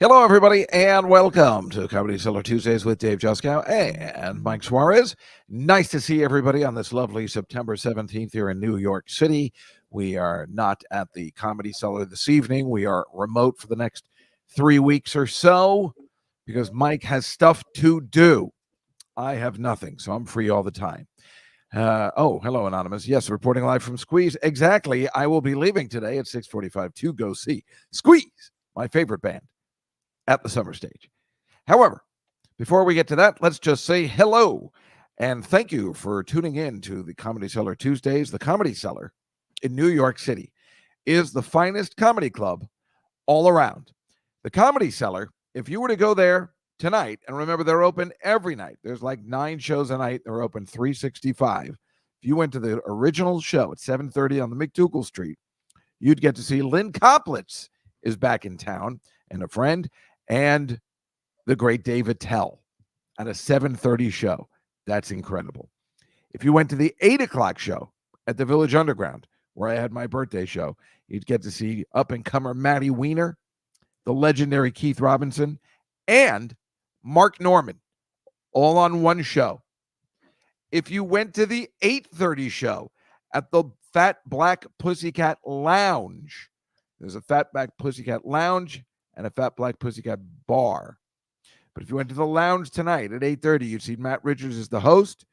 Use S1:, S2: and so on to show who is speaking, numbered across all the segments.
S1: Hello, everybody, and welcome to Comedy Cellar Tuesdays with Dave Juskow and Mike Suarez. Nice to see everybody on this lovely September 17th here in New York City. We are not at the Comedy Cellar this evening. We are remote for the next 3 weeks or so because Mike has stuff to do. I have nothing, so I'm free all the time. Hello, Anonymous. Yes, reporting live from Squeeze. Exactly. I will be leaving today at 6:45 to go see Squeeze, my favorite band, at the summer stage. However, before we get to that, let's just say hello and thank you for tuning in to the Comedy Cellar Tuesdays. The Comedy Cellar in New York City is the finest comedy club all around. The Comedy Cellar, if you were to go there tonight, and remember they're open every night. There's like 9 shows a night. They're open 365. If you went to the original show at 7:30 on the McDougal Street, you'd get to see Lynn Koplitz is back in town and a friend, and the great David Tell at a 7:30 show. That's incredible. If you went to the 8 o'clock show at the Village Underground, where I had my birthday show, you'd get to see up-and-comer Maddie Weiner, the legendary Keith Robinson, and Mark Norman, all on one show. If you went to the 8:30 show at the Fat Black Pussycat Lounge, there's a Fat Black Pussycat Lounge and a Fat Black Pussycat bar. But if you went to the lounge tonight at 8:30, you'd see Matt Richards as the host.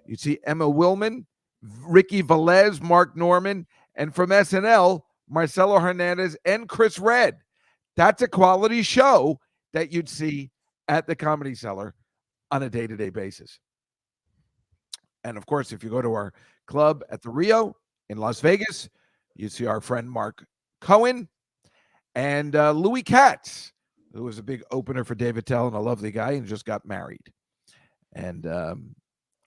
S1: You'd see Emma Willman, Ricky Velez, Mark Norman, and from SNL, Marcelo Hernandez and Chris Redd. That's a quality show that you'd see at the Comedy Cellar on a day-to-day basis. And of course, if you go to our club at the Rio in Las Vegas, you see our friend Mark Cohen and Louis Katz, who was a big opener for David Tell and a lovely guy and just got married. And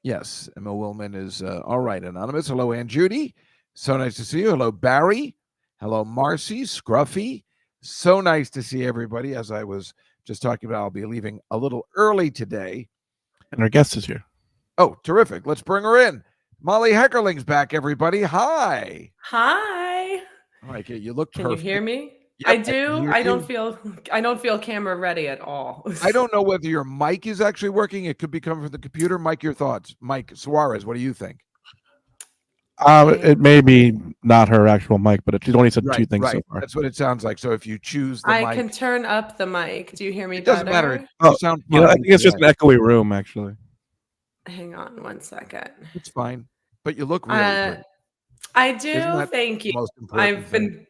S1: yes, Emma Willman is all right, Anonymous. Hello, Aunt Judy. So nice to see you. Hello, Barry. Hello, Marcy, Scruffy. So nice to see everybody. As I was just talking about, I'll be leaving a little early today.
S2: And our guest is here.
S1: Oh, terrific. Let's bring her in. Molly Heckerling's back, everybody. Hi.
S3: Hi.
S1: All right, you look
S3: Can
S1: perfect.
S3: you hear me?
S1: Yep,
S3: I do.
S1: I
S3: I don't feel camera ready at all.
S1: I don't know whether your mic is actually working. It could be coming from the computer. Mike, your thoughts. Mike Suarez, what do you think?
S2: It may be not her actual mic, but she's only said 2 things so far.
S1: That's what it sounds like. So if you choose the mic,
S3: I can turn up the mic. Do you hear me?
S1: It doesn't
S3: better?
S1: matter. You sound fine.
S2: I think it's just an echoey room, actually.
S3: Hang on 1 second.
S1: It's fine, but you look really pretty.
S3: I do. Thank you. I've been.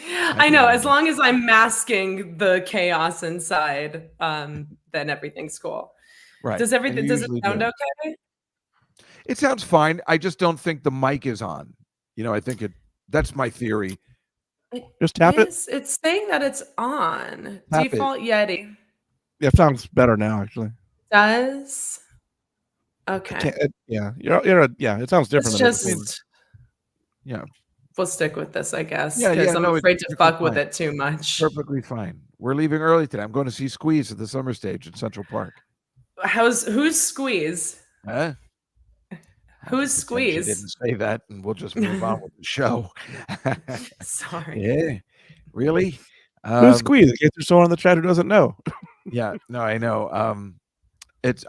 S3: I know. As long as I'm masking the chaos inside, then everything's cool.
S1: Right.
S3: Does it sound okay?
S1: It sounds fine. I just don't think the mic is on. I think that's my theory.
S2: Just tap it.
S3: It's saying that it's on.
S1: Tap
S3: Default Yeti.
S2: Yeah, it sounds better now, actually.
S3: Does? Okay.
S2: Yeah, it sounds different.
S1: Yeah.
S3: We'll stick with this, I guess,
S1: Yeah,
S3: because I'm afraid to fuck with it too much.
S1: Perfectly fine. We're leaving early today. I'm going to see Squeeze at the summer stage at Central Park.
S3: Who's Squeeze?
S1: Huh?
S3: Who's Squeeze?
S1: She didn't say that, and we'll just move on with the show.
S3: Sorry.
S1: Yeah, really?
S2: Who's Squeeze? In case there's someone in the chat who doesn't know.
S1: Yeah, no, I know.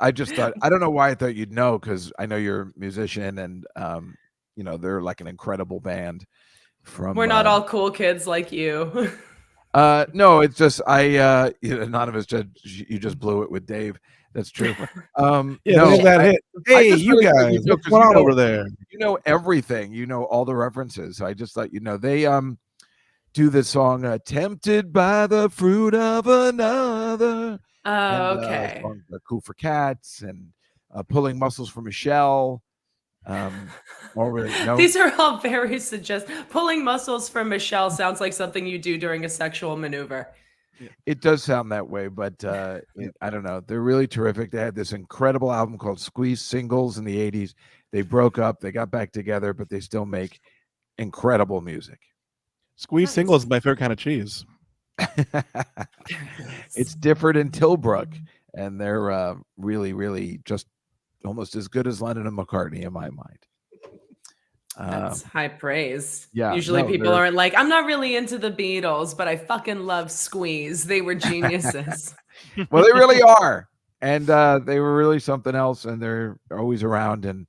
S1: I just thought, I don't know why I thought you'd know, because I know you're a musician, and they're like an incredible band.
S3: We're not all cool kids like you.
S1: No, it's just Anonymous, you just blew it with Dave. That's true.
S2: That hit. Hey, you guys, what's going on over there?
S1: You know everything. You know all the references. So I just thought, they do the song "Tempted by the Fruit of Another."
S3: Oh, okay.
S1: Cool for Cats and Pulling Muscles for Michelle.
S3: These are all very suggestive. Pulling muscles for Michelle sounds like something you do during a sexual maneuver.
S1: It does sound that way, but I don't know. They're really terrific. They had this incredible album called Squeeze Singles in the 80s. They broke up. They got back together, but they still make incredible music.
S2: Squeeze Singles is my favorite kind of cheese.
S1: It's different in Tilbrook, and they're really, really just almost as good as Lennon and McCartney in my mind.
S3: That's high praise.
S1: Yeah.
S3: Usually people aren't like, I'm not really into the Beatles, but I fucking love Squeeze. They were geniuses.
S1: Well, they really are. And they were really something else, and they're always around. And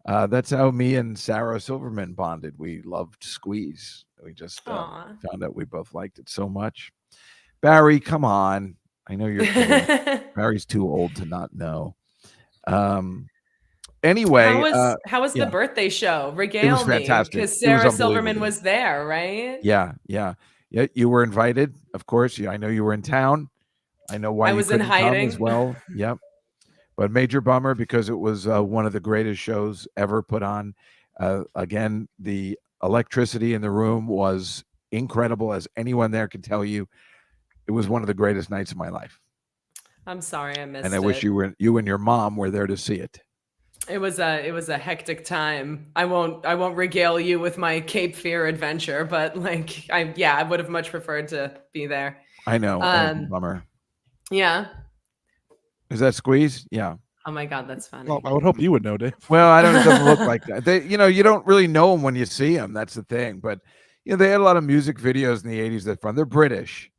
S1: that's how me and Sarah Silverman bonded. We loved Squeeze. We just found out we both liked it so much. Barry, come on. I know you're kidding. Barry's too old to not know. Anyway,
S3: how was the birthday show? Regale
S1: it was fantastic.
S3: Because Sarah Silverman was there, right?
S1: Yeah. You were invited, of course. I know you were in town. I know why
S3: I
S1: you
S3: was in
S1: couldn't come
S3: hiding
S1: as well. Yep. But major bummer because it was one of the greatest shows ever put on. Again, the electricity in the room was incredible, as anyone there can tell you. It was one of the greatest nights of my life.
S3: I'm sorry I missed it.
S1: And I wish you and your mom were there to see it.
S3: It was a hectic time. I won't regale you with my Cape Fear adventure, but like I would have much preferred to be there.
S1: I know. Bummer.
S3: Yeah.
S1: Is that Squeeze? Yeah.
S3: Oh my God, that's funny.
S2: Well, I would hope you would know, Dave.
S1: Well, it doesn't look like that. You don't really know them when you see them. That's the thing. But they had a lot of music videos in the 80s that fun. They're British.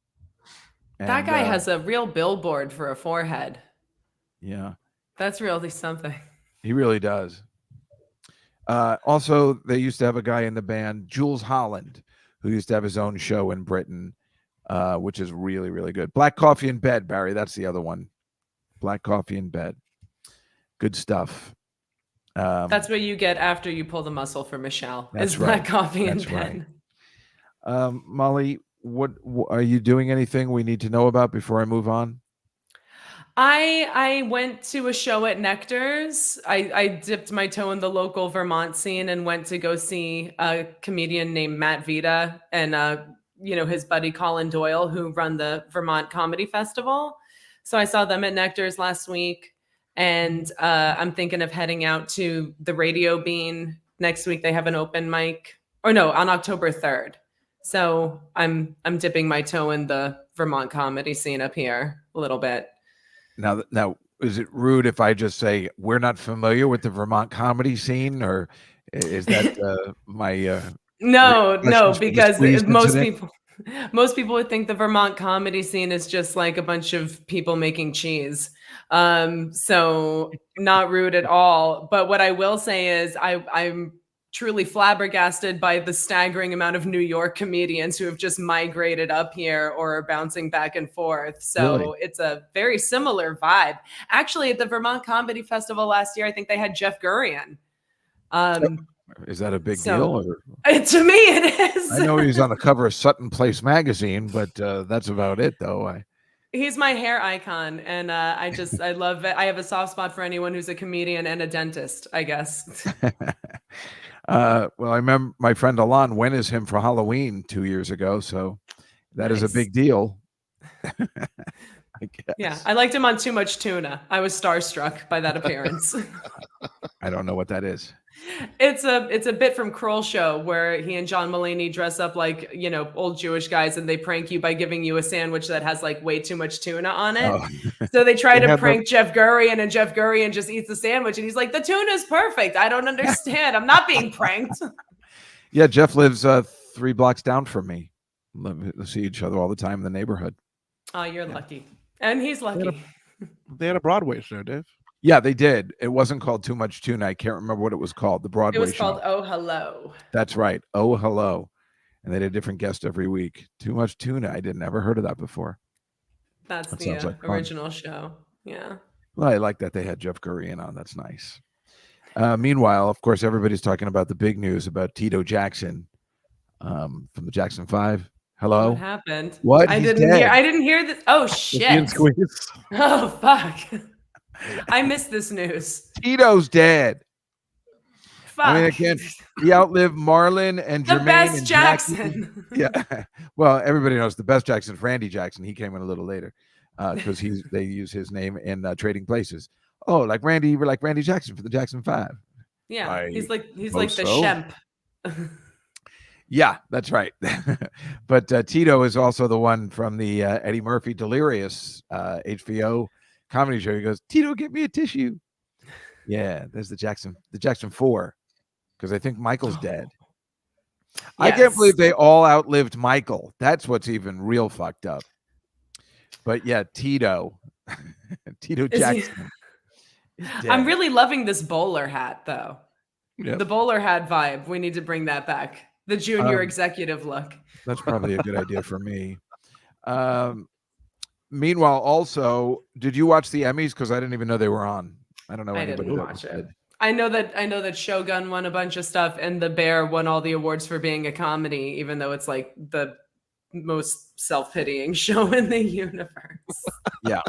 S3: That guy has a real billboard for a forehead.
S1: Yeah.
S3: That's really something.
S1: He really does. Also, they used to have a guy in the band, Jules Holland, who used to have his own show in Britain, which is really, really good. Black Coffee in Bed, Barry. That's the other one. Black Coffee in Bed. Good stuff.
S3: That's what you get after you pull the muscle for Michelle.
S1: That's
S3: Black Coffee in
S1: Bed.
S3: Right.
S1: Molly, what are you doing? Anything we need to know about before I move on?
S3: I went to a show at Nectar's. I dipped my toe in the local Vermont scene and went to go see a comedian named Matt Vita and his buddy Colin Doyle, who run the Vermont Comedy Festival. So I saw them at Nectar's last week, and I'm thinking of heading out to the Radio Bean next week. They have an open mic, on October 3rd. So I'm dipping my toe in the Vermont comedy scene up here a little bit.
S1: Now, is it rude if I just say we're not familiar with the Vermont comedy scene, or is that my?
S3: No, because most people would think the Vermont comedy scene is just like a bunch of people making cheese. So not rude at all. But what I will say is I'm truly flabbergasted by the staggering amount of New York comedians who have just migrated up here or are bouncing back and forth. So
S1: Really?
S3: It's a very similar vibe. Actually, at the Vermont Comedy Festival last year, I think they had Jeff Gurian.
S1: Is that a big deal? Or?
S3: To me, it is.
S1: I know he's on the cover of Sutton Place magazine, but that's about it, though.
S3: He's my hair icon, and I love it. I have a soft spot for anyone who's a comedian and a dentist, I guess.
S1: Well, I remember my friend Alon went as him for Halloween 2 years ago, so that is a big deal. I guess.
S3: Yeah, I liked him on Too Much Tuna. I was starstruck by that appearance.
S1: I don't know what that is.
S3: It's a bit from Kroll Show where he and John Mulaney dress up like, old Jewish guys, and they prank you by giving you a sandwich that has like way too much tuna on it. Oh. So they try to prank Jeff Gurian, and Jeff Gurian just eats the sandwich and he's like, the tuna's perfect. I don't understand. I'm not being pranked.
S1: Yeah, Jeff lives 3 blocks down from me. We see each other all the time in the neighborhood.
S3: Oh, you're lucky. And he's lucky.
S2: They had a Broadway show, Dave.
S1: Yeah, they did. It wasn't called Too Much Tuna. I can't remember what it was called. The Broadway show. It was
S3: called Oh Hello.
S1: That's right. Oh Hello. And they had a different guest every week. Too Much Tuna. I never heard of that before.
S3: That's the original show. Yeah.
S1: Well, I like that they had Jeff Gurian on. That's nice. Meanwhile, of course, everybody's talking about the big news about Tito Jackson from the Jackson 5. Hello.
S3: What happened?
S1: What?
S3: I didn't hear this. Oh shit. Oh fuck. I missed this news.
S1: Tito's dead.
S3: Fuck.
S1: I mean, again, he outlived Marlon and Jermaine.
S3: The best
S1: and
S3: Jackson.
S1: Yeah. Well, everybody knows the best Jackson, Randy Jackson. He came in a little later because they use his name in Trading Places. Oh, like Randy Jackson for the Jackson 5.
S3: Yeah, he's like the Shemp.
S1: Yeah, that's right. But Tito is also the one from the Eddie Murphy Delirious HBO comedy show. He goes, Tito, get me a tissue. Yeah, there's the Jackson 4. because I think Michael's dead.
S3: Yes.
S1: I can't believe they all outlived Michael. That's what's even real fucked up. But yeah, Tito Jackson.
S3: I'm really loving this bowler hat, though.
S2: Yep.
S3: The bowler hat vibe. We need to bring that back. The junior executive look.
S1: That's probably a good idea for me. Meanwhile, also, did you watch the Emmys? Because I didn't even know they were on. I don't know.
S3: I
S1: anybody
S3: didn't
S1: that
S3: watch it.
S1: did.
S3: I know that Shogun won a bunch of stuff, and The Bear won all the awards for being a comedy, even though it's like the most self-pitying show in the universe.
S1: Yeah.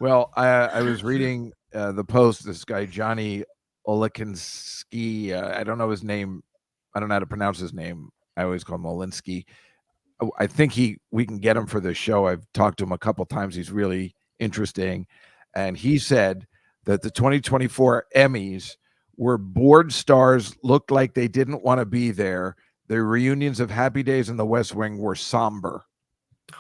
S1: Well, I was reading the Post. This guy Johnny Olikinski. I don't know his name. I don't know how to pronounce his name. I always call him Olinsky. I think we can get him for this show. I've talked to him a couple times. He's really interesting. And he said that the 2024 Emmys where bored stars looked like they didn't want to be there. The reunions of Happy Days and The West Wing were somber.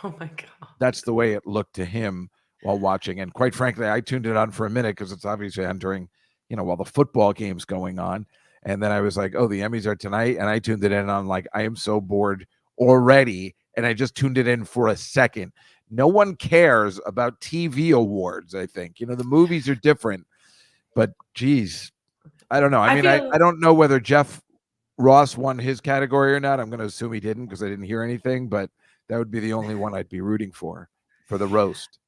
S3: Oh my God.
S1: That's the way it looked to him while watching. And quite frankly, I tuned it on for a minute because it's obviously on during, while the football game's going on. And then I was like, oh, the Emmys are tonight. And I tuned it in. And I'm like, I am so bored already. And I just tuned it in for a second. No one cares about TV awards, I think. The movies are different. But geez, I don't know. I don't know whether Jeff Ross won his category or not. I'm going to assume he didn't because I didn't hear anything. But that would be the only one I'd be rooting for the roast.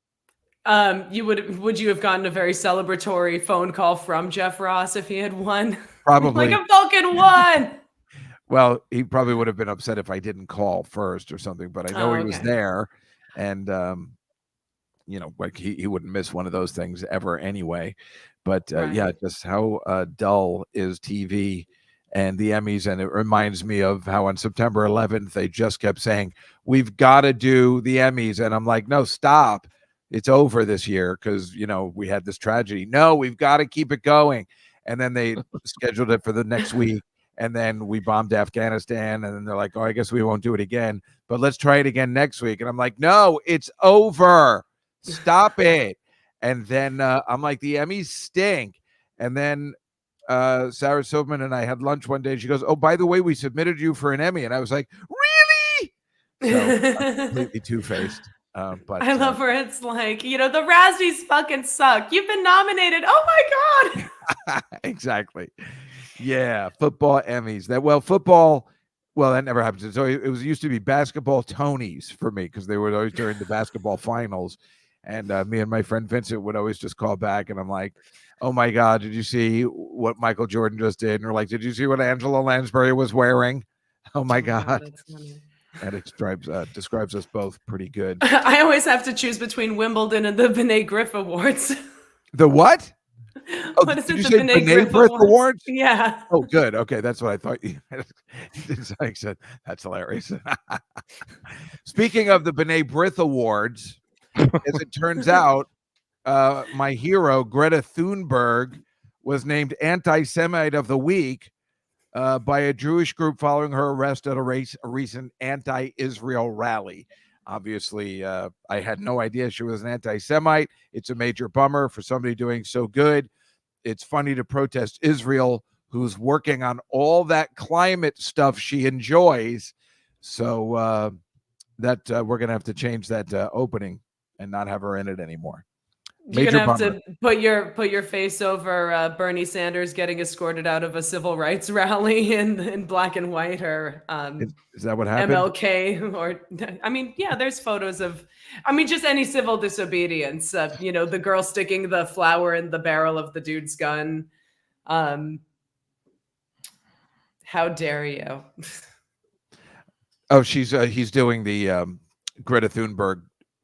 S3: Would you have gotten a very celebratory phone call from Jeff Ross if he had won?
S1: Probably.
S3: Like a Vulcan won.
S1: Well, he probably would have been upset if I didn't call first or something, but I know he was there, and like he wouldn't miss one of those things ever anyway. But yeah, just how dull is TV and the Emmys, and it reminds me of how on September 11th they just kept saying we've got to do the Emmys, and I'm like, no, stop. It's over this year because, we had this tragedy. No, we've got to keep it going. And then they scheduled it for the next week. And then we bombed Afghanistan. And then they're like, oh, I guess we won't do it again. But let's try it again next week. And I'm like, no, it's over. Stop it. And then I'm like, the Emmys stink. And then Sarah Silverman and I had lunch one day. And she goes, oh, by the way, we submitted you for an Emmy. And I was like, really? So completely two-faced. But
S3: I love where it's like, the Razzies fucking suck. You've been nominated. Oh my God.
S1: Exactly. Yeah. Football Emmys. Football, that never happens. So it used to be basketball Tonys for me because they were always during the basketball finals. And me and my friend Vincent would always just call back. And I'm like, oh my God, did you see what Michael Jordan just did? And we're like, did you see what Angela Lansbury was wearing? Oh my God.
S3: That's funny.
S1: And it describes us both pretty good.
S3: I always have to choose between Wimbledon and the B'nai Griff Awards.
S1: The what? Oh,
S3: what is
S1: did
S3: it?
S1: you
S3: The
S1: say
S3: B'nai
S1: B'nai
S3: Griff
S1: Griff Awards?
S3: Yeah.
S1: Oh, good. Okay, that's what I thought. I said that's hilarious. Speaking of the B'nai B'rith Awards, as it turns out, my hero Greta Thunberg was named Anti-Semite of the Week by a Jewish group following her arrest at a recent anti-Israel rally. Obviously, I had no idea she was an anti-Semite. It's a major bummer for somebody doing so good. It's funny to protest Israel, who's working on all that climate stuff she enjoys. So that we're going to have to change that opening and not have her in it anymore.
S3: You're gonna have to put your face over Bernie Sanders getting escorted out of a civil rights rally in black and white, or
S1: is that what happened?
S3: MLK, or there's photos of, just any civil disobedience. The girl sticking the flower in the barrel of the dude's gun. How dare you?
S1: Oh, he's doing the Greta Thunberg.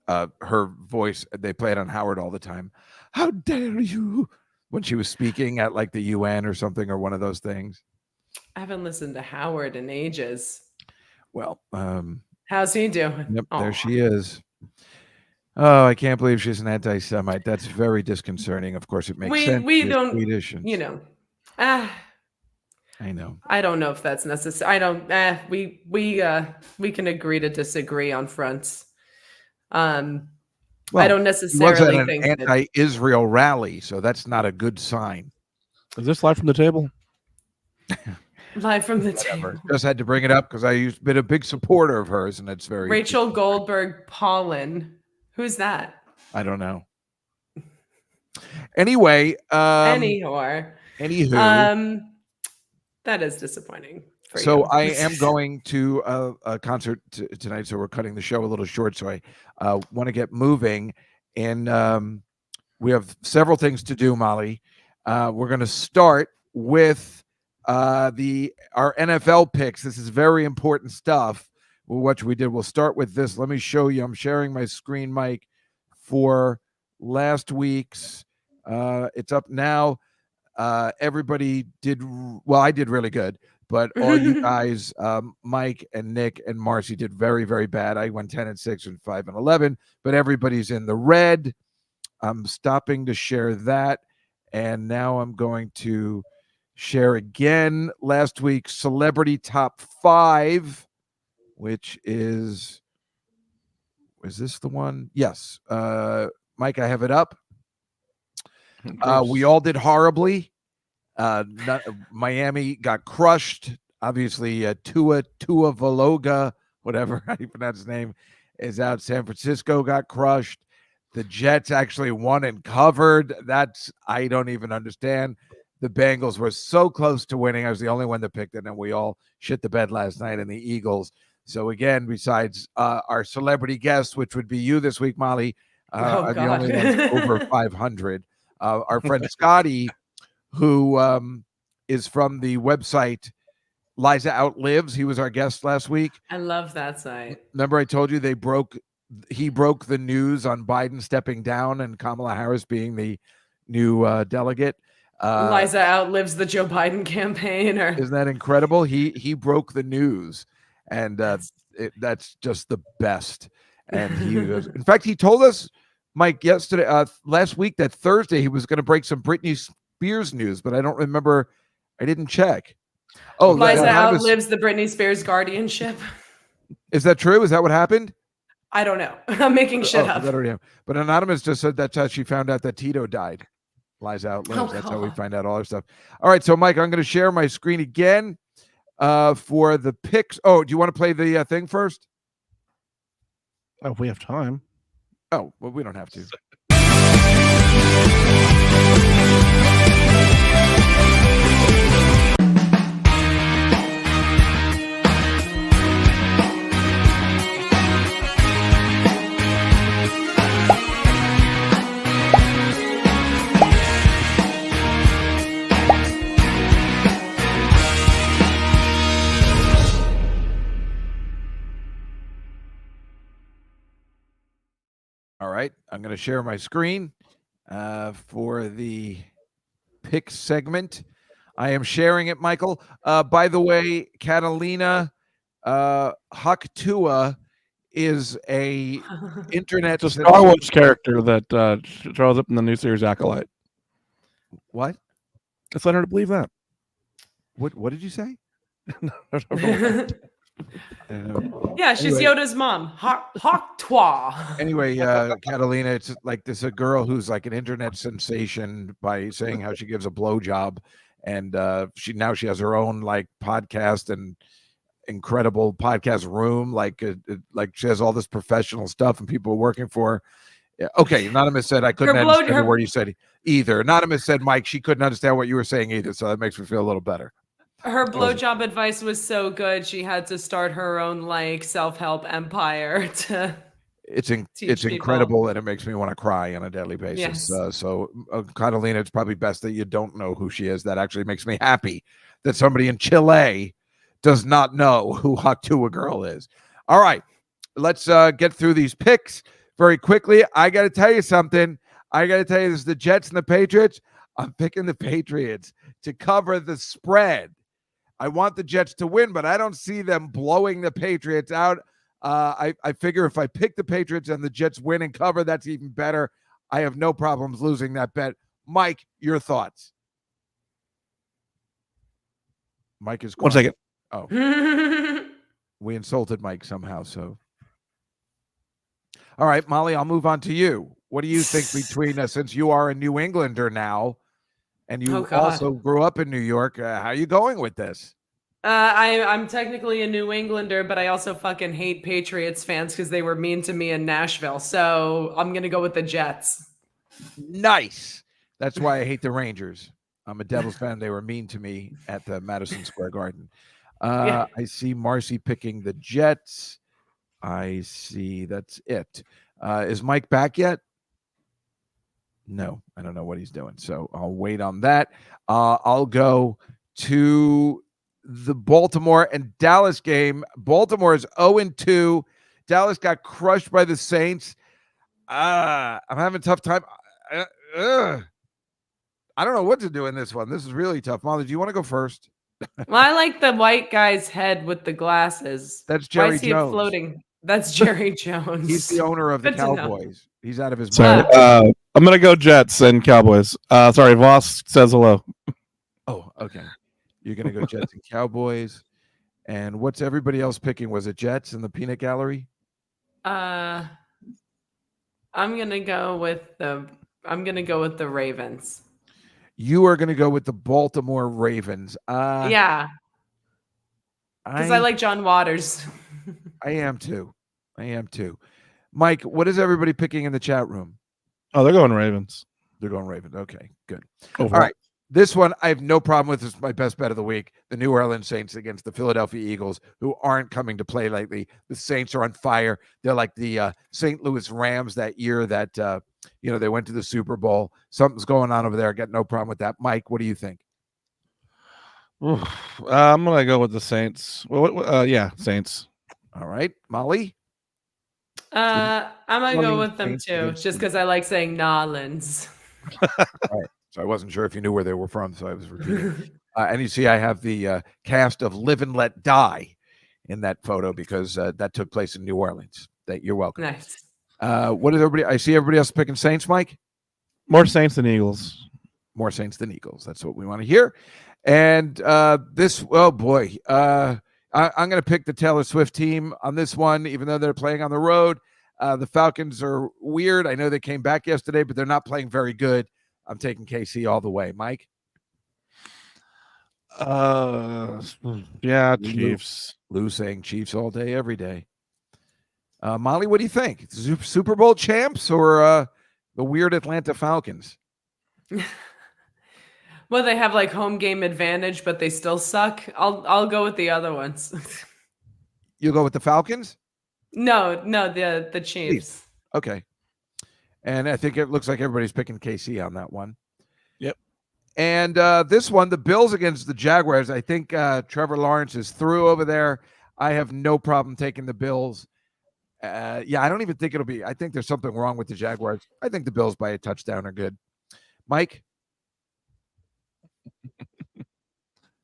S1: Her voice, they play it on Howard all the time. How dare you? When she was speaking at like the UN or something, or one of those things.
S3: I haven't listened to Howard in ages.
S1: Well,
S3: how's he doing?
S1: Yep, there she is. Oh, I can't believe she's an anti-Semite. That's very disconcerting. Of course, it makes sense.
S3: We don't,
S1: Swedish and,
S3: I
S1: know.
S3: I don't know if that's necessary. I don't. We can agree to disagree on fronts. I don't necessarily think
S1: an anti-Israel rally, so that's not a good sign.
S2: Is this live from the table?
S3: Live from the
S1: Whatever.
S3: table.
S1: Just had to bring it up because I've been a big supporter of hers, and it's very
S3: Rachel Goldberg Paulin. Who's that?
S1: I don't know. Anyway,
S3: Anywho, that is disappointing.
S1: So I am going to a concert tonight, so we're cutting the show a little short. So I want to get moving, and we have several things to do, Molly. We're going to start with our NFL picks. This is very important stuff. What we did. We'll start with this. Let me show you. I'm sharing my screen, Mike, for last week's. It's up now. Everybody did well. I did really good. But all you guys, Mike and Nick and Marcy, did very, very bad. I went 10-6 and 5-11, but everybody's in the red. I'm stopping to share that, and now I'm going to share again last week's Celebrity Top 5, which is this the one? Yes. Mike, I have it up. We all did horribly. Miami got crushed. Obviously, Tua Valoga, whatever how you pronounce his name, is out. San Francisco got crushed. The Jets actually won and covered. I don't even understand. The Bengals were so close to winning. I was the only one that picked it, and we all shit the bed last night in the Eagles. So again, besides our celebrity guests, which would be you this week, Molly, are the only ones over 500. Our friend Scotty, who is from the website Liza Outlives. He was our guest last week.
S3: I love that site.
S1: Remember I told you he broke the news on Biden stepping down and Kamala Harris being the new delegate.
S3: Liza outlives the Joe Biden campaign.
S1: Isn't that incredible? He broke the news, and that's just the best. And he was, in fact, he told us, Mike, last week, that Thursday he was going to break some Britney Spears news, but I don't remember. I didn't check. Oh,
S3: Liza outlives the Britney Spears guardianship.
S1: Is that true? Is that what happened?
S3: I don't know. I'm making shit up.
S1: But Anonymous just said that's how she found out that Tito died. Liza outlives. That's how we find out all our stuff. All right, so Mike, I'm going to share my screen again for the picks. Oh, do you want to play the thing first?
S2: Oh, if we have time.
S1: Oh, well, we don't have to. All right, I'm going to share my screen for the pick segment. I am sharing it, Michael. By the way, Catalina Haktua is a internet.
S2: It's a Star Wars character that shows up in the new series Acolyte.
S1: What?
S2: It's led her to believe that.
S1: What did you say?
S3: Yeah, she's anyway, Yoda's mom. Haktua.
S1: Anyway, Catalina, it's like this a girl who's like an internet sensation by saying how she gives a blowjob, and she has her own like podcast and incredible podcast room. Like she has all this professional stuff and people working for her. Yeah. Okay, Anonymous said I couldn't understand the word you said either. Anonymous said, Mike, she couldn't understand what you were saying either, so that makes me feel a little better.
S3: Her blowjob advice was so good, she had to start her own like self-help empire to. It's
S1: incredible, and it makes me want to cry on a daily basis. Yes. So, Catalina, it's probably best that you don't know who she is. That actually makes me happy that somebody in Chile does not know who Haktua Girl is. All right, let's get through these picks very quickly. I got to tell you something. This is the Jets and the Patriots. I'm picking the Patriots to cover the spread. I want the Jets to win, but I don't see them blowing the Patriots out. I figure if I pick the Patriots and the Jets win and cover, that's even better. I have no problems losing that bet. Mike, your thoughts? Mike is quiet.
S2: 1 second.
S1: Oh, we insulted Mike somehow. So, all right, Molly, I'll move on to you. What do you think between us, since you are a New Englander now? And you also grew up in New York. How are you going with this?
S3: I'm technically a New Englander, but I also fucking hate Patriots fans because they were mean to me in Nashville. So I'm gonna go with the Jets.
S1: Nice. That's why I hate the Rangers. I'm a Devils fan. They were mean to me at the Madison Square Garden.
S3: Yeah.
S1: I see Marcy picking the Jets. I see that's it. Is Mike back yet? No, I don't know what he's doing. So I'll wait on that. I'll go to the Baltimore and Dallas game. Baltimore is 0-2. Dallas got crushed by the Saints. I'm having a tough time. I don't know what to do in this one. This is really tough. Molly, do you want to go first?
S3: Well, I like the white guy's head with the glasses.
S1: That's
S3: Why
S1: Jerry
S3: is he
S1: Jones.
S3: floating? That's Jerry Jones.
S1: He's the owner of the
S3: Good to know.
S1: Cowboys. He's out of his
S2: Sorry,
S1: mind.
S2: I'm gonna go Jets and Cowboys. Sorry, Voss says hello.
S1: Oh, okay. You're gonna go Jets and Cowboys. And what's everybody else picking? Was it Jets in the peanut gallery?
S3: I'm gonna go with the Ravens.
S1: You are gonna go with the Baltimore Ravens.
S3: Yeah, because I like John Waters.
S1: I am too. Mike, what is everybody picking in the chat room?
S2: Oh, they're going Ravens.
S1: They're going Ravens. Okay, good.
S2: Overall.
S1: All right. This one I have no problem with. This is my best bet of the week. The New Orleans Saints against the Philadelphia Eagles, who aren't coming to play lately. The Saints are on fire. They're like the St. Louis Rams that year that they went to the Super Bowl. Something's going on over there. I got no problem with that. Mike, what do you think?
S2: I'm gonna go with the Saints. Yeah, Saints.
S1: All right, Molly.
S3: I'm gonna go with them too, just because I like saying Nolans.
S1: All right. So I wasn't sure if you knew where they were from, so I was repeating. And you see, I have the cast of Live and Let Die in that photo because that took place in New Orleans. You're welcome.
S3: Nice.
S1: What is everybody? I see everybody else picking Saints, Mike.
S2: More Saints than Eagles.
S1: More Saints than Eagles. That's what we want to hear. And this, oh boy, I'm going to pick the Taylor Swift team on this one, even though they're playing on the road. The Falcons are weird. I know they came back yesterday, but they're not playing very good. I'm taking KC all the way. Mike?
S2: Yeah, Chiefs.
S1: Lou saying Chiefs all day, every day. Molly, what do you think? Super Bowl champs or the weird Atlanta Falcons?
S3: Well, they have like home game advantage, but they still suck. I'll go with the other ones.
S1: You'll go with the Falcons?
S3: No, the Chiefs.
S1: Okay. And I think it looks like everybody's picking KC on that one.
S2: Yep.
S1: And this one, the Bills against the Jaguars. I think Trevor Lawrence is through over there. I have no problem taking the Bills. I don't even think it'll be. I think there's something wrong with the Jaguars. I think the Bills by a touchdown are good. Mike?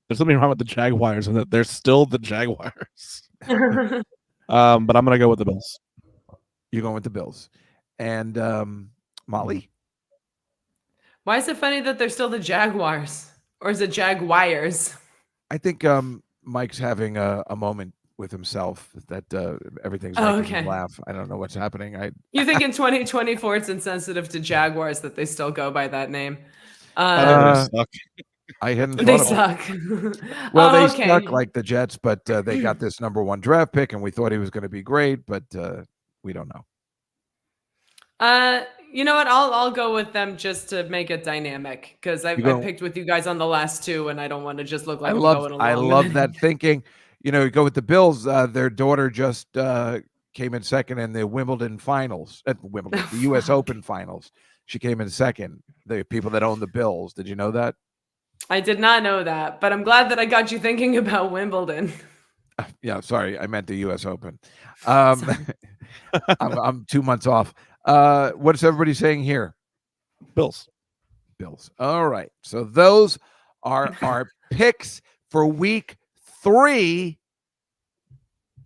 S2: There's something wrong with the Jaguars and that they're still the Jaguars. But I'm going to go with the Bills.
S1: You're going with the Bills. And Molly?
S3: Why is it funny that they're still the Jaguars? Or is it Jaguars?
S1: I think Mike's having a moment with himself that everything's making him laugh. I don't know what's happening.
S3: You think in 2024 it's insensitive to Jaguars that they still go by that name?
S2: They suck.
S1: I hadn't thought
S3: They
S1: about
S3: suck.
S1: Well, they suck like the Jets, but they got this number 1 draft pick, and we thought he was going to be great, but we don't know.
S3: You know what? I'll go with them just to make it dynamic because I picked with you guys on the last 2, and I don't want to just look like I'm going along.
S1: I love that thinking. You go with the Bills. Their daughter just came in second in the Wimbledon finals, the U.S. Open finals. She came in second. The people that own the Bills. Did you know that?
S3: I did not know that, but I'm glad that I got you thinking about Wimbledon.
S1: Yeah, sorry, I meant the U.S. Open. I'm 2 months off. What's everybody saying here?
S2: Bills.
S1: All right. So those are our picks for week 3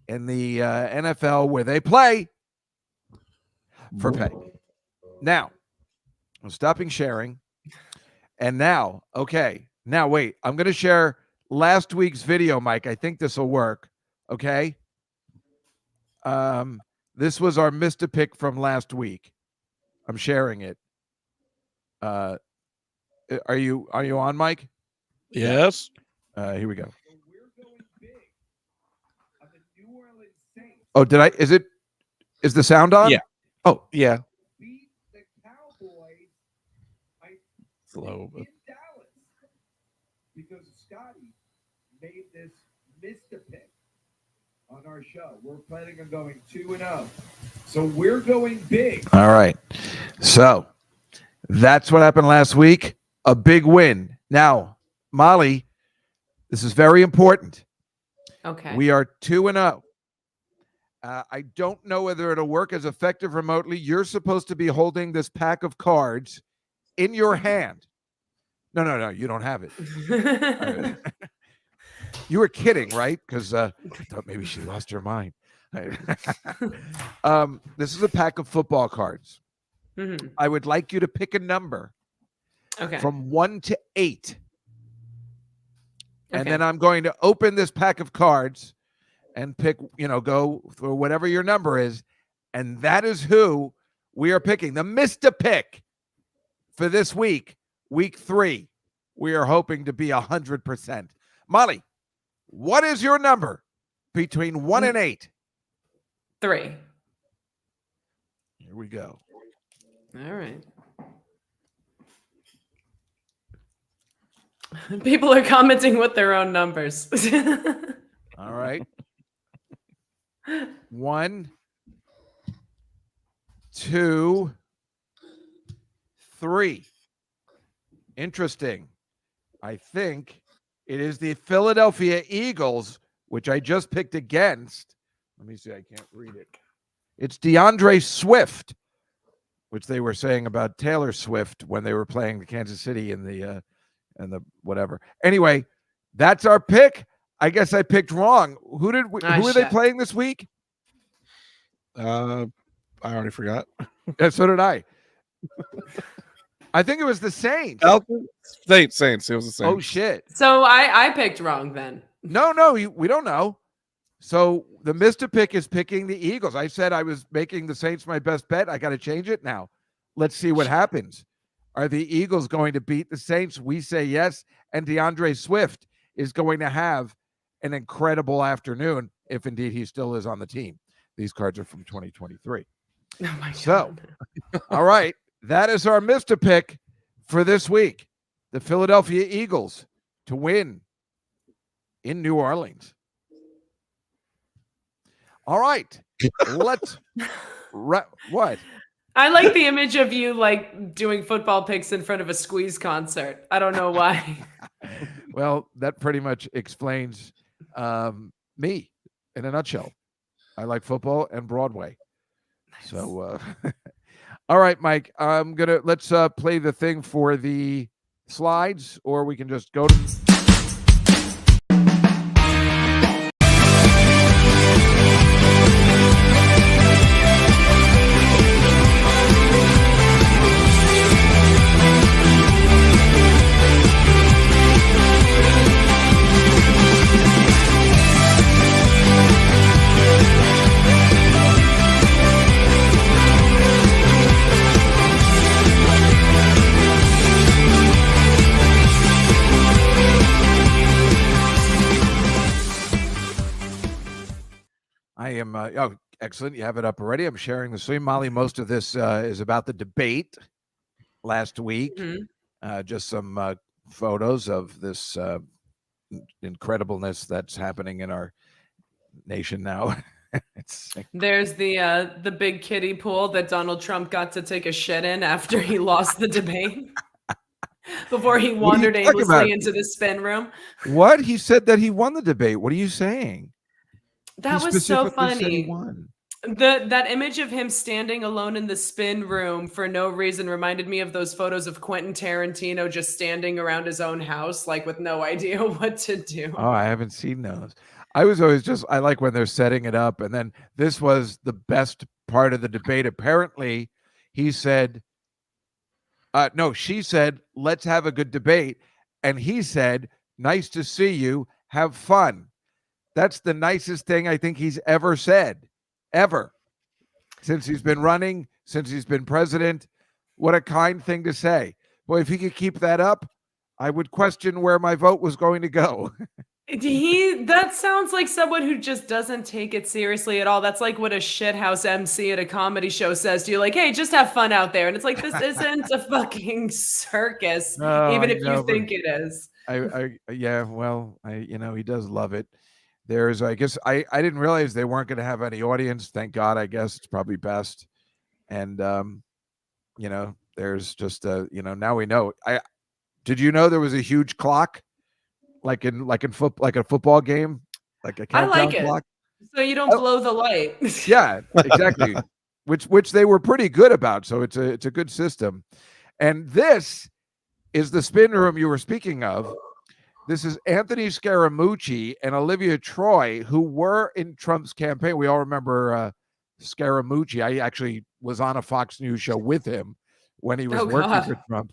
S1: in the NFL where they play for pay. Now, I'm stopping sharing. And now, okay. Now, wait. I'm going to share last week's video, Mike. I think this will work. Okay. This was our Mr. Pick from last week. I'm sharing it. Are you on, Mike?
S2: Yes.
S1: Here we go. Oh, did I? Is the sound on?
S2: Yeah.
S1: Oh,
S2: Yeah.
S1: beat the Cowboys.
S2: Slow.
S1: In Dallas, because Scotty made this Mr. Pick on our show. We're planning on going 2-0. So we're going big. All right. So that's what happened last week. A big win. Now, Molly, this is very important.
S3: Okay.
S1: We are 2-0. I don't know whether it'll work as effective remotely. You're supposed to be holding this pack of cards in your hand. No, you don't have it. You were kidding, right? Because I thought maybe she lost her mind. This is a pack of football cards.
S3: Mm-hmm.
S1: I would like you to pick a number from 1 to 8. And then I'm going to open this pack of cards and pick, go for whatever your number is. And that is who we are picking. The Mr. Pick for this week, week 3. We are hoping to be 100%. Molly, what is your number between 1 and 8?
S3: 3.
S1: Here we go.
S3: All right. People are commenting with their own numbers.
S1: All right. 1, 2, 3. Interesting. I think it is the Philadelphia Eagles, which I just picked against. Let me see. I can't read it. It's DeAndre Swift, which they were saying about Taylor Swift when they were playing the Kansas City in the whatever. Anyway, that's our pick. I guess I picked wrong. Who are they playing this week?
S2: I already forgot.
S1: Yeah, so did I. I think it was the Saints.
S2: Saints. It was the Saints.
S1: Oh shit.
S3: So I picked wrong then.
S1: No, we don't know. So the Mr. Pick is picking the Eagles. I said I was making the Saints my best bet. I got to change it now. Let's see what happens. Are the Eagles going to beat the Saints? We say yes. And DeAndre Swift is going to have an incredible afternoon, if indeed he still is on the team. These cards are from 2023.
S3: Oh my God.
S1: So, all right. That is our Mr. Pick for this week. The Philadelphia Eagles to win in New Orleans. All right. Let's what?
S3: I like the image of you like doing football picks in front of a Squeeze concert. I don't know why.
S1: Well, that pretty much explains me in a nutshell. I like football and Broadway. Nice. So, all right, Mike, let's play the thing for the slides, or we can just go to. I am, excellent. You have it up already. I'm sharing the screen. Molly, most of this is about the debate last week. Mm-hmm. Just some photos of this incredibleness that's happening in our nation now.
S3: There's the big kiddie pool that Donald Trump got to take a shit in after he lost the debate. Before he wandered aimlessly into the spin room.
S1: What? He said that he won the debate. What are you saying?
S3: That was so funny. That image of him standing alone in the spin room for no reason reminded me of those photos of Quentin Tarantino just standing around his own house, like with no idea what to do.
S1: Oh, I haven't seen those. I was always I like when they're setting it up. And then this was the best part of the debate. Apparently, he said, she said, let's have a good debate. And he said, nice to see you. Have fun. That's the nicest thing I think he's ever said, ever. Since he's been running, since he's been president. What a kind thing to say. Boy, if he could keep that up, I would question where my vote was going to go.
S3: That sounds like someone who just doesn't take it seriously at all. That's like what a shithouse MC at a comedy show says to you, like, hey, just have fun out there. And it's like, this isn't a fucking circus, even if you think it is.
S1: Yeah, well, he does love it. There's, I guess, I didn't realize they weren't going to have any audience. Thank God, I guess it's probably best. And, there's just, now we know. Did you know there was a huge clock? Like a football game, like a countdown
S3: I like it.
S1: clock.
S3: So you don't blow the light.
S1: Yeah, exactly. which they were pretty good about. So it's a good system. And this is the spin room you were speaking of. This is Anthony Scaramucci and Olivia Troy, who were in Trump's campaign. We all remember Scaramucci. I actually was on a Fox News show with him when he was working for Trump.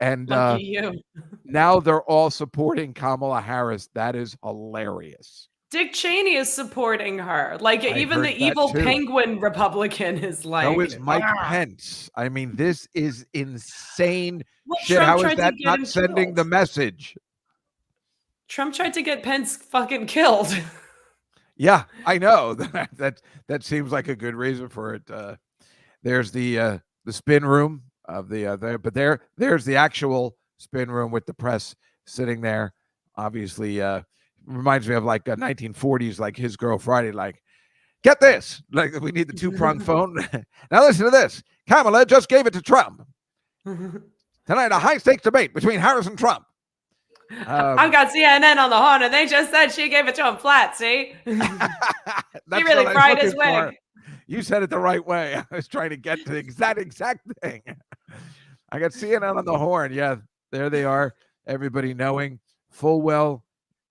S1: And
S3: lucky you.
S1: Now they're all supporting Kamala Harris. That is hilarious.
S3: Dick Cheney is supporting her. Like, even the evil penguin Republican is like.
S1: So is Mike Pence. I mean, this is insane shit. How is that not sending the message?
S3: Trump tried to get Pence fucking killed.
S1: Yeah, I know. That seems like a good reason for it. There's the spin room of but there's the actual spin room with the press sitting there. Obviously, reminds me of like a 1940s, like His Girl Friday. Like, get this, like we need the 2-prong phone. Now listen to this. Kamala just gave it to Trump tonight. A high stakes debate between Harris and Trump.
S3: I've got CNN on the horn, and they just said she gave it to him flat. See, he really fried his wig.
S1: You said it the right way. I was trying to get to the exact thing. I got CNN on the horn. Yeah, there they are. Everybody knowing full well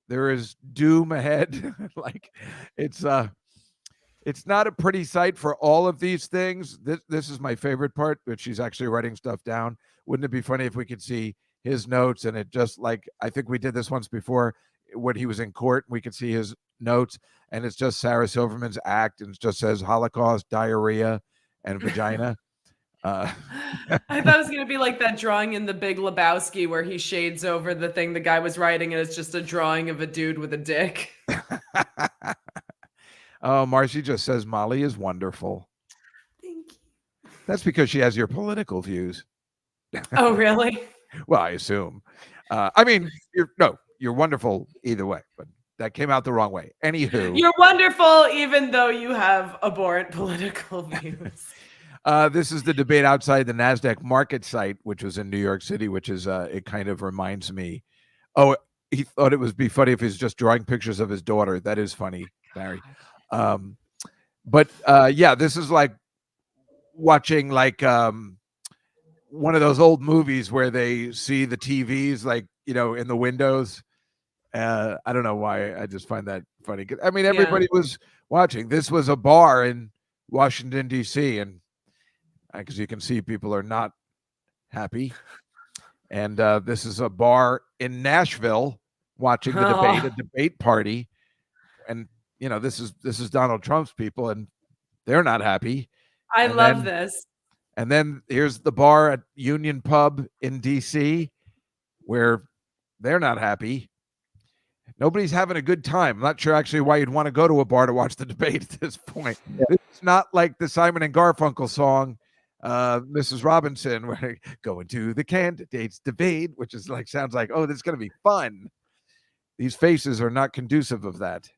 S1: there is doom ahead. Like it's not a pretty sight for all of these things. This is my favorite part, but she's actually writing stuff down. Wouldn't it be funny if we could see his notes and it just like, I think we did this once before when he was in court, we could see his notes and it's just Sarah Silverman's act and it just says Holocaust, diarrhea, and vagina.
S3: I thought it was going to be like that drawing in The Big Lebowski where he shades over the thing the guy was writing and it's just a drawing of a dude with a dick.
S1: Oh, Marcy just says Molly is wonderful.
S3: Thank you.
S1: That's because she has your political views.
S3: Oh, really?
S1: Well, I assume. I mean, you're wonderful either way, but that came out the wrong way. Anywho.
S3: You're wonderful even though you have abhorrent political views.
S1: This is the debate outside the NASDAQ market site, which was in New York City, which is, it kind of reminds me. Oh, he thought it would be funny if he's just drawing pictures of his daughter. That is funny, Barry. But yeah, this is like watching like one of those old movies where they see the TVs like, in the windows. I don't know why. I just find that funny. I mean, everybody was watching. This was a bar in Washington, D.C. And because you can see people are not happy. And this is a bar in Nashville watching the debate, a debate party. And, this is Donald Trump's people and they're not happy.
S3: I love this.
S1: And then here's the bar at Union Pub in D.C. where they're not happy. Nobody's having a good time. I'm not sure actually why you'd want to go to a bar to watch the debate at this point. Yeah. It's not like the Simon and Garfunkel song, Mrs. Robinson, where going to the candidates debate, which is like, sounds like, oh, this is going to be fun. These faces are not conducive of that.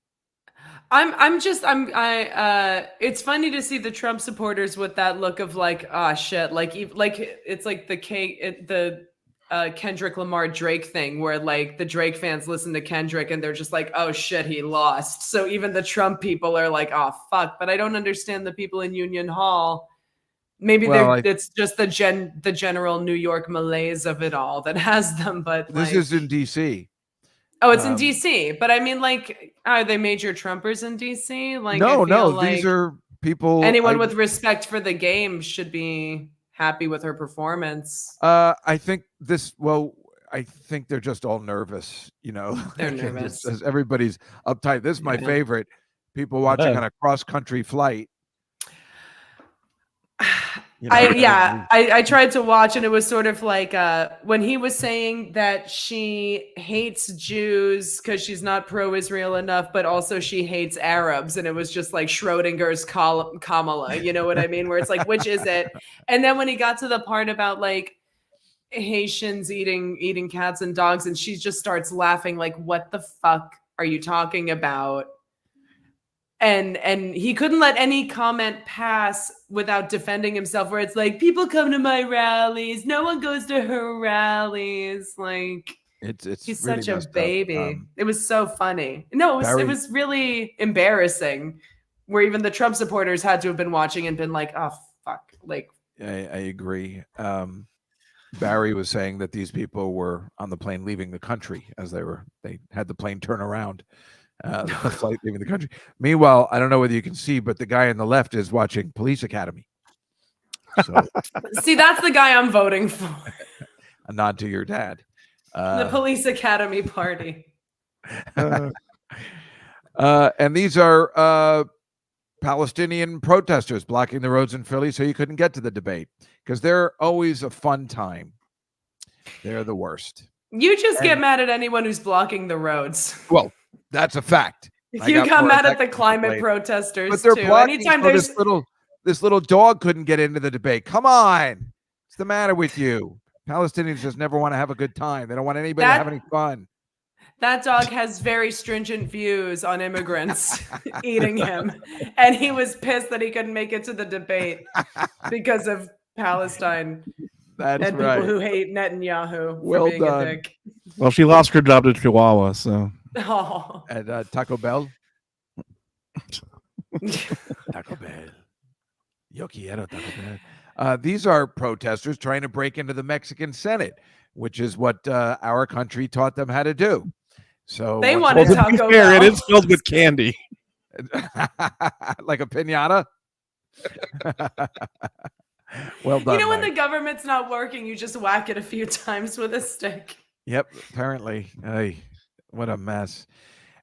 S3: It's funny to see the Trump supporters with that look of like, ah, shit. Like it's like the Kendrick Lamar Drake thing where like the Drake fans listen to Kendrick and they're just like, oh shit, he lost. So even the Trump people are like, oh fuck. But I don't understand the people in Union Hall. Maybe it's just the general New York malaise of it all that has them. But
S1: this is in DC.
S3: Oh, it's in DC. But I mean, like, are they major Trumpers in DC? Like,
S1: no,
S3: like
S1: these are people.
S3: Anyone with respect for the game should be happy with her performance.
S1: I think they're just all nervous,
S3: They're nervous.
S1: Everybody's uptight. This is my favorite. People watching on a cross-country flight.
S3: I tried to watch, and it was sort of like when he was saying that she hates Jews because she's not pro-Israel enough, but also she hates Arabs, and it was just like Schrodinger's Kamala, you know what I mean? Where it's like, which is it? And then when he got to the part about like Haitians eating cats and dogs, and she just starts laughing, like, what the fuck are you talking about? And he couldn't let any comment pass without defending himself, where it's like, people come to my rallies, no one goes to her rallies. Like,
S1: it's
S3: he's
S1: really
S3: such a
S1: messed up.
S3: baby. It was so funny. No, it was really embarrassing, where even the Trump supporters had to have been watching and been like, oh fuck. Like,
S1: I agree. Barry was saying that these people were on the plane leaving the country as they had the plane turn around. The flight leaving the country. Meanwhile, I don't know whether you can see, but the guy on the left is watching Police Academy. So,
S3: see, that's the guy I'm voting for.
S1: A nod to your dad.
S3: The Police Academy party.
S1: And these are Palestinian protesters blocking the roads in Philly so you couldn't get to the debate, because they're always a fun time. They're the worst.
S3: You just get mad at anyone who's blocking the roads.
S1: Well, that's a fact.
S3: You got mad at the climate protesters,
S1: but they're
S3: too.
S1: blocking,
S3: Anytime
S1: so
S3: there's
S1: this little dog couldn't get into the debate. Come on, what's the matter with you? Palestinians just never want to have a good time. They don't want anybody to have any fun.
S3: That dog has very stringent views on immigrants eating him, and he was pissed that he couldn't make it to the debate because of Palestine.
S1: That's
S3: and
S1: right.
S3: People who hate Netanyahu
S1: Well
S3: for being
S1: done.
S3: a dick.
S2: Well, she lost her job to Chihuahua, so.
S3: Oh.
S1: At Taco Bell. Taco Bell. Yo quiero Taco Bell. These are protesters trying to break into the Mexican Senate, which is what our country taught them how to do. So
S3: they wanted Taco Bell.
S2: It is filled with candy.
S1: Like a piñata. Well done.
S3: You know, when
S1: Mike.
S3: the government's not working, you just whack it a few times with a stick.
S1: Yep, apparently. Hey, what a mess.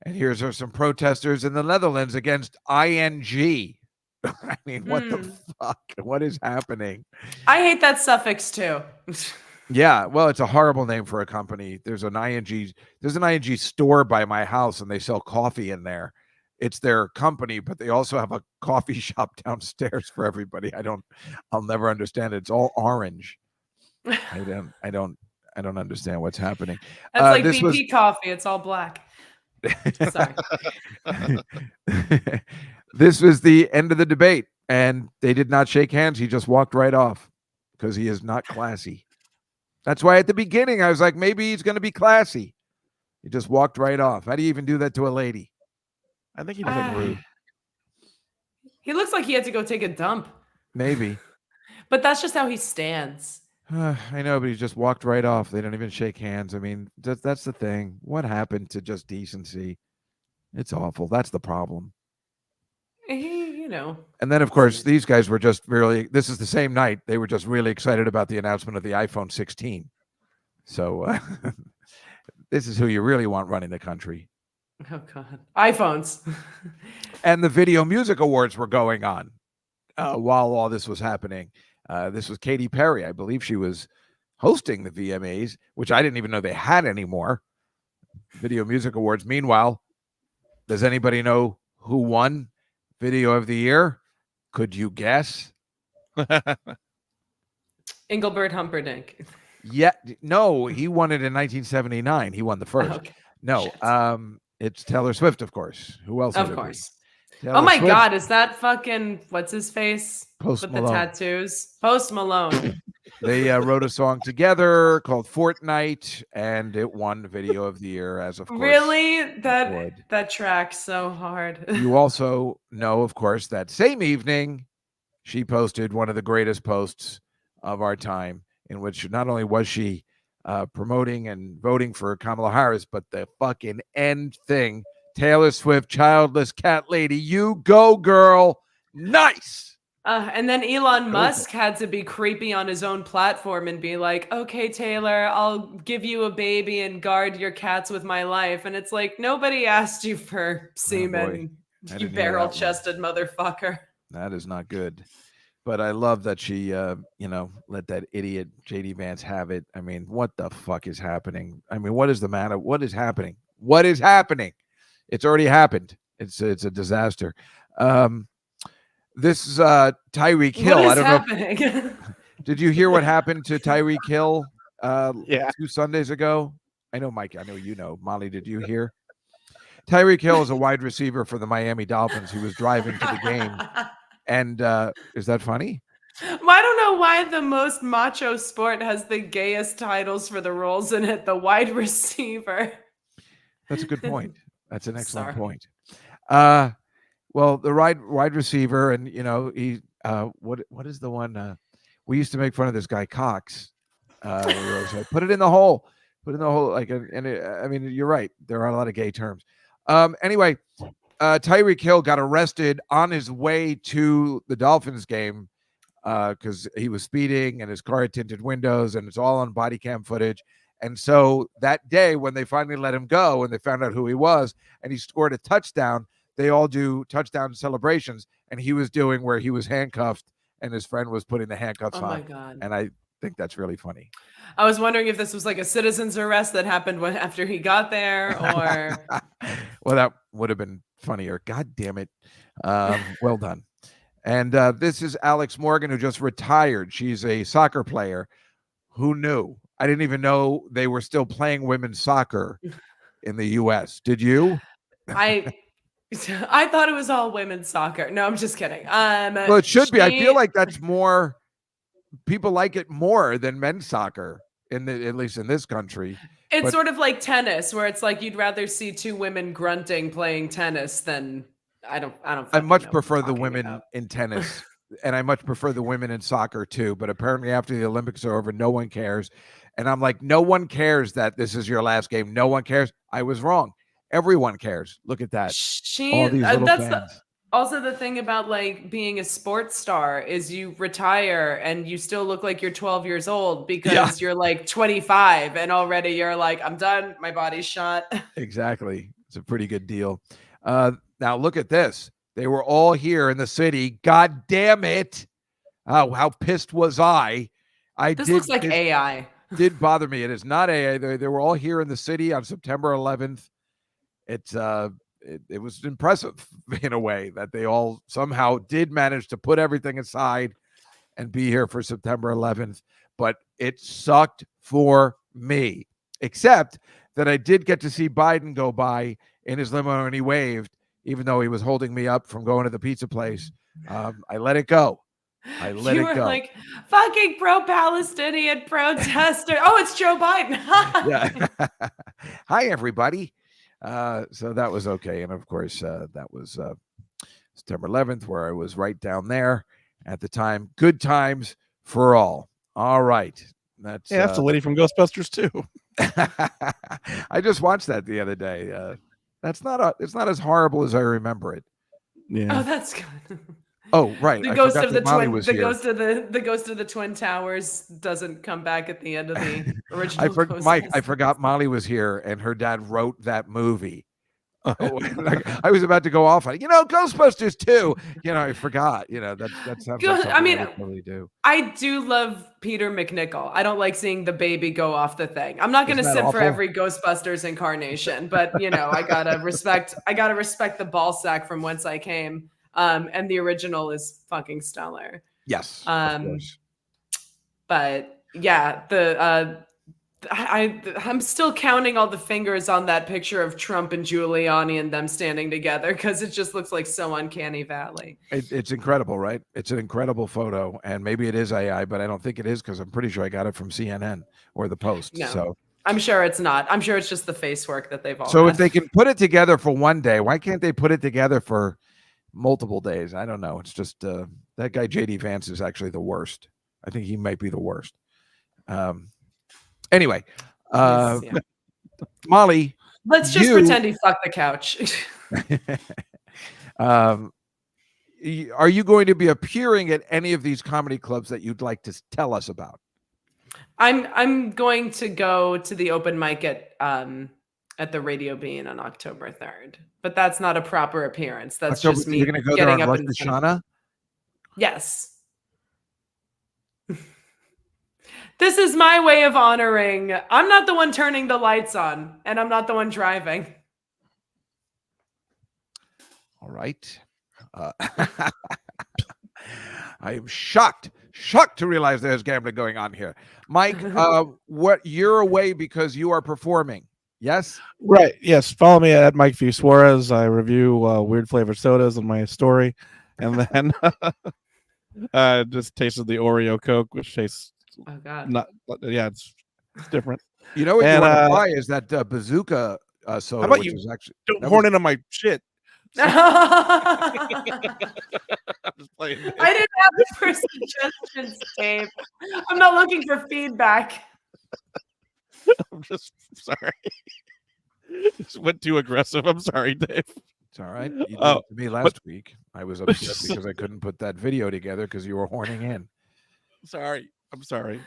S1: And here's some protesters in the Netherlands against ING. I mean, what the fuck? What is happening?
S3: I hate that suffix too.
S1: Yeah, well, it's a horrible name for a company. There's an ING store by my house, and they sell coffee in there. It's their company, but they also have a coffee shop downstairs for everybody. I'll never understand it. It's all orange. I don't understand what's happening.
S3: That's like BP coffee. It's all black. Sorry.
S1: This was the end of the debate, and they did not shake hands. He just walked right off because he is not classy. That's why at the beginning I was like, maybe he's going to be classy. He just walked right off. How do you even do that to a lady?
S2: I think he doesn't rude.
S3: He looks like he had to go take a dump.
S1: Maybe.
S3: But that's just how he stands.
S1: I know, but he just walked right off. They don't even shake hands. I mean, that's the thing. What happened to just decency? It's awful. That's the problem.
S3: You know. And
S1: then, of course, these guys were just really, this is the same night, they were just really excited about the announcement of the iPhone 16. So this is who you really want running the country.
S3: Oh, God. iPhones.
S1: And the Video Music Awards were going on while all this was happening. This was Katy Perry. I believe she was hosting the VMAs, which I didn't even know they had anymore. Video Music Awards. Meanwhile, does anybody know who won Video of the Year? Could you guess?
S3: Engelbert Humperdinck.
S1: Yeah, no, he won it in 1979. He won the first.
S3: Okay.
S1: No, it's Taylor Swift, of course. Who else?
S3: Of course.
S1: Taylor
S3: oh my
S1: Swift.
S3: God, is that fucking what's his face
S1: Post
S3: with
S1: Malone.
S3: the tattoos? Post Malone.
S1: They wrote a song together called Fortnite, and it won Video of the Year, as of course.
S3: Really? That tracks so hard.
S1: You also know, of course, that same evening, she posted one of the greatest posts of our time, in which not only was she promoting and voting for Kamala Harris, but the fucking end thing. Taylor Swift, childless cat lady, you go, girl. Nice.
S3: And then Elon Musk had to be creepy on his own platform and be like, okay, Taylor, I'll give you a baby and guard your cats with my life. And it's like, nobody asked you for semen, you barrel-chested motherfucker.
S1: That is not good. but I love that she, let that idiot JD Vance have it. I mean, what the fuck is happening? I mean, what is the matter? What is happening? What is happening? It's already happened. It's a disaster. This is Tyreek Hill.
S3: What is
S1: I don't know.
S3: happening?
S1: Did you hear what happened to Tyreek Hill
S2: Yeah.
S1: 2 Sundays ago? I know, Mike. I know you know. Molly, did you hear? Tyreek Hill is a wide receiver for the Miami Dolphins. He was driving to the game. And is that funny?
S3: Well, I don't know why the most macho sport has the gayest titles for the roles in it. The wide receiver.
S1: That's a good point. That's an excellent
S3: Sorry.
S1: point. Well, the wide receiver, and he what is the one? We used to make fun of this guy Cox. We always say, put it in the hole. Put it in the hole. I mean, you're right. There are a lot of gay terms. Anyway, Tyreek Hill got arrested on his way to the Dolphins game because he was speeding and his car had tinted windows, and it's all on body cam footage. And so that day, when they finally let him go and they found out who he was, and he scored a touchdown, they all do touchdown celebrations, and he was doing where he was handcuffed, and his friend was putting the handcuffs
S3: Oh
S1: on.
S3: my God.
S1: And I think that's really funny.
S3: I was wondering if this was like a citizen's arrest that happened after he got there, or
S1: Well, that would have been funnier. God damn it. Well done. And this is Alex Morgan, who just retired. She's a soccer player. Who knew? I didn't even know they were still playing women's soccer in the U.S. Did you?
S3: I thought it was all women's soccer. No, I'm just kidding.
S1: Well, it should be. I feel like that's more. People like it more than men's soccer, at least in this country.
S3: It's sort of like tennis, where it's like you'd rather see two women grunting playing tennis than I don't.
S1: I much prefer the women in tennis, and I much prefer the women in soccer too. But apparently, after the Olympics are over, no one cares. And I'm like, no one cares that this is your last game. No one cares. I was wrong. Everyone cares. Look at that. All these little fans.
S3: Also, the thing about like being a sports star is you retire and you still look like you're 12 years old because you're like 25 and already you're like, I'm done. My body's shot.
S1: Exactly. It's a pretty good deal. Now look at this. They were all here in the city. God damn it. How pissed was I?
S3: This looks like AI.
S1: Did bother me. It is not AI. They were all here in the city on September 11th. It was impressive in a way that they all somehow did manage to put everything aside and be here for September 11th. But it sucked for me, except that I did get to see Biden go by in his limo and he waved, even though he was holding me up from going to the pizza place. I let it go.
S3: You were like, fucking pro-Palestinian protester. Oh, it's Joe Biden.
S1: Yeah. Hi, everybody. So that was okay. And of course, that was September 11th, where I was right down there at the time. Good times for all. All right. That's
S2: the lady from Ghostbusters too.
S1: I just watched that the other day. It's not as horrible as I remember it.
S2: Yeah.
S3: Oh, that's good.
S1: Oh, right.
S3: The ghost of the Twin Towers doesn't come back at the end of the original.
S1: Mike, I forgot Molly was here and her dad wrote that movie. I was about to go off on Ghostbusters too. I forgot. That's something I would totally do.
S3: I do love Peter McNichol. I don't like seeing the baby go off the thing. I'm not going to sit for every Ghostbusters incarnation, but I gotta respect. I gotta respect the ball sack from whence I came. And the original is fucking stellar.
S1: Yes, of course.
S3: But yeah, I'm still counting all the fingers on that picture of Trump and Giuliani and them standing together because it just looks like so uncanny valley.
S1: It's incredible, right? It's an incredible photo, and maybe it is AI, but I don't think it is because I'm pretty sure I got it from CNN or the Post.
S3: No,
S1: so
S3: I'm sure it's not. I'm sure it's just the face work that they've all.
S1: So if they can put it together for one day, why can't they put it together for multiple days? I don't know. It's just that guy JD Vance is actually the worst. I think he might be the worst. Anyway, Molly,
S3: let's just pretend he fucked the couch.
S1: Are you going to be appearing at any of these comedy clubs that you'd like to tell us about?
S3: I'm going to go to the open mic at the Radio Bean on October 3rd, but that's not a proper appearance. That's just me.
S1: You're going to go there on Rosh Hashanah?
S3: Yes. This is my way of honoring. I'm not the one turning the lights on, and I'm not the one driving.
S1: All right. I am shocked to realize there's gambling going on here. Mike, what you're away because you are performing. Yes?
S2: Right. Yes. Follow me at Mike V. Suarez. I review weird flavored sodas in my story. And then just tasted the Oreo Coke, which tastes it's different.
S1: You know what you want to buy is that bazooka soda,
S2: how about
S1: which
S2: you
S1: is actually
S2: don't horn into my shit. I'm just playing.
S3: I didn't have it for suggestions, Dave. I'm not looking for feedback.
S2: I'm just sorry. Just went too aggressive. I'm sorry, Dave.
S1: It's all right. You did it to me last week. I was upset because I couldn't put that video together because you were horning in.
S2: Sorry. I'm sorry.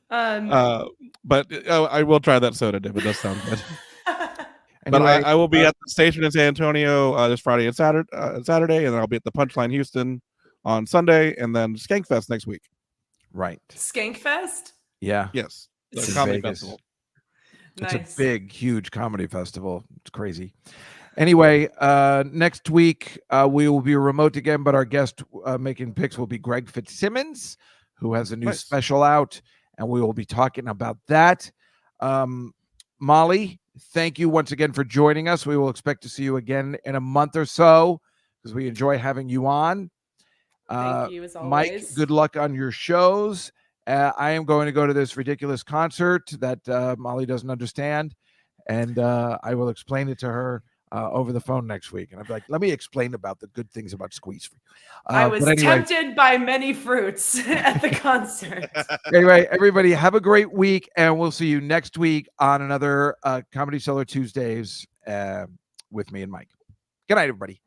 S3: But
S2: I will try that soda, Dave. It does sound good.
S1: Anyway,
S2: But I will be at the station in San Antonio this Friday and Saturday, and then I'll be at the Punchline Houston on Sunday, and then Skankfest next week.
S1: Right.
S3: Skankfest?
S1: Yeah.
S2: Yes.
S1: It's
S2: The
S1: in
S2: comedy
S1: Vegas.
S2: festival.
S3: Nice.
S1: It's a big, huge comedy festival. It's crazy. Anyway, next week we will be remote again, but our guest making picks will be Greg Fitzsimmons, who has a new special out, and we will be talking about that. Molly, thank you once again for joining us. We will expect to see you again in a month or so because we enjoy having you on.
S3: Thank you, as always.
S1: Mike, good luck on your shows. I am going to go to this ridiculous concert that Molly doesn't understand, and I will explain it to her over the phone next week. And I'll be like, let me explain about the good things about Squeeze for you.
S3: I was tempted by many fruits at the concert.
S1: Anyway, everybody have a great week, and we'll see you next week on another Comedy Cellar Tuesdays with me and Mike. Good night, everybody.